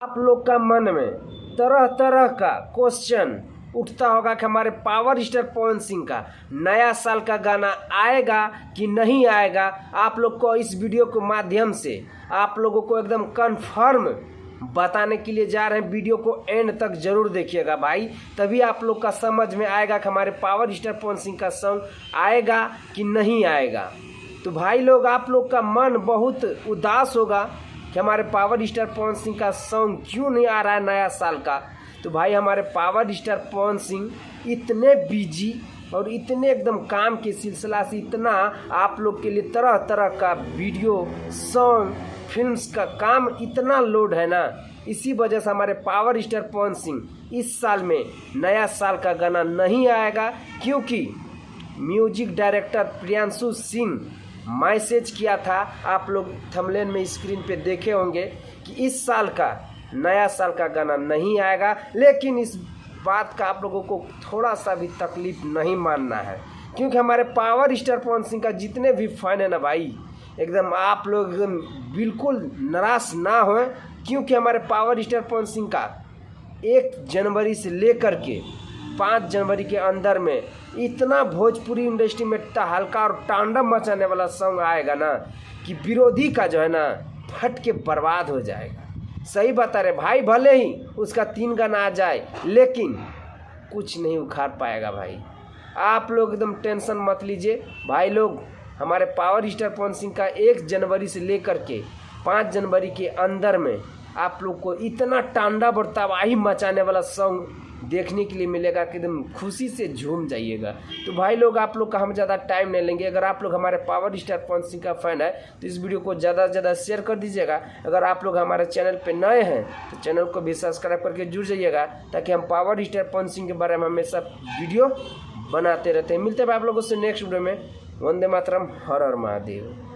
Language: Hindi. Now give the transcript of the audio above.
आप लोग का मन में तरह तरह का क्वेश्चन उठता होगा कि हमारे पावर स्टार पवन सिंह का नया साल का गाना आएगा कि नहीं आएगा। आप लोग को इस वीडियो के माध्यम से आप लोगों को एकदम कंफर्म बताने के लिए जा रहे हैं। वीडियो को एंड तक जरूर देखिएगा भाई, तभी आप लोग का समझ में आएगा कि हमारे पावर स्टार पवन सिंह का सॉन्ग आएगा कि नहीं आएगा। तो भाई लोग, आप लोग का मन बहुत उदास होगा कि हमारे पावर स्टार पवन सिंह का सॉन्ग क्यों नहीं आ रहा है नया साल का। तो भाई, हमारे पावर स्टार पवन सिंह इतने बिजी और इतने एकदम काम के सिलसिला से इतना आप लोग के लिए तरह तरह का वीडियो, सॉन्ग, फिल्म्स का काम इतना लोड है ना, इसी वजह से हमारे पावर स्टार पवन सिंह इस साल में नया साल का गाना नहीं आएगा। क्योंकि music director Priyanshu Singh message किया था, आप लोग थंबनेल में स्क्रीन पे देखे होंगे कि इस साल का नया साल का गाना नहीं आएगा। लेकिन इस बात का आप लोगों को थोड़ा सा भी तकलीफ नहीं मानना है, क्योंकि हमारे पावर स्टार पवन सिंह का जितने भी फैन है ना भाई, एकदम आप लोग एकदम बिल्कुल निराश ना हों। क्योंकि हमारे पावर स्टार पवन सिंह का 1 जनवरी से लेकर के 5 जनवरी के अंदर में इतना भोजपुरी इंडस्ट्री में तहलका और तांडव मचाने वाला सॉन्ग आएगा ना कि विरोधी का जो है ना फट के बर्बाद हो जाएगा। सही बता रहे भाई, भले ही उसका 3 गाना आ जाए लेकिन कुछ नहीं उखाड़ पाएगा भाई। आप लोग एकदम टेंशन मत लीजिए भाई लोग। हमारे पावर स्टार पवन सिंह का 1 जनवरी से लेकर के 5 जनवरी के अंदर में आप लोग को इतना तांडव और तबाही मचाने वाला सॉन्ग देखने के लिए मिलेगा कि एकदम खुशी से झूम जाइएगा। तो भाई लोग, आप लोग का हम ज़्यादा टाइम नहीं लेंगे। अगर आप लोग हमारे पावर स्टार पवन सिंह का फ़ैन है तो इस वीडियो को ज़्यादा से ज़्यादा शेयर कर दीजिएगा। अगर आप लोग हमारे चैनल पे नए हैं तो चैनल को भी सब्सक्राइब करके जुड़ जाइएगा, ताकि हम पावर स्टार पवन सिंह के बारे में हमेशा वीडियो बनाते रहते हैं। मिलते हैं आप लोगों से नेक्स्ट वीडियो में। वंदे मातरम, हर हर महादेव।